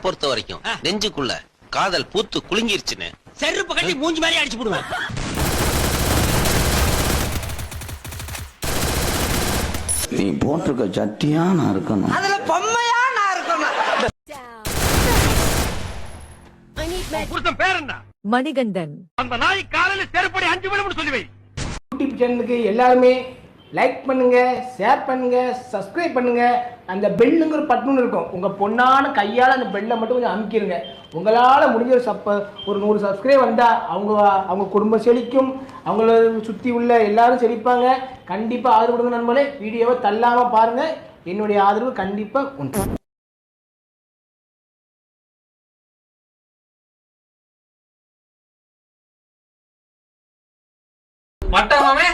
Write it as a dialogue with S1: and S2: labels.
S1: பொறுத்த வரைக்கும் நெஞ்சுக்குள்ள காதல் பூத்து குலுங்கிருச்சுன்னு செருப்பு கட்டி மூஞ்சி மாதிரி அடிச்சு போடுவேன்.
S2: நீ போட்டிருக்க சட்டியா நான் இருக்கணும்,
S3: அதுல பொம்மையா நான் இருக்கணும்.
S4: பேர் என்ன?
S5: மணிகண்டன்.
S4: அந்த நாய் காலையில செருப்படி 5 மணி சொல்லி வை.
S6: யூடியூப் சேனலுக்கு எல்லாருமே லைக் பண்ணுங்க, ஷேர் பண்ணுங்க, சப்ஸ்கிரைப் பண்ணுங்க. அந்த பெல்லுங்கிற பட்டன் இருக்கும், உங்க பொண்ணான கையால் அந்த பெல்லை மட்டும் கொஞ்சம் அமுக்கிடுங்க. உங்களால் முடிஞ்ச ஒரு 100 சப்ஸ்கிரைப் வந்தால் அவங்க குடும்பம் செழிக்கும், அவங்கள சுற்றி உள்ள எல்லாரும் செழிப்பாங்க. கண்டிப்பாக ஆதரவு கொடுங்க நண்பர்களே. வீடியோவை தள்ளாமல் பாருங்கள், என்னுடைய ஆதரவு கண்டிப்பாக உண்டு.
S3: மட்டமாவே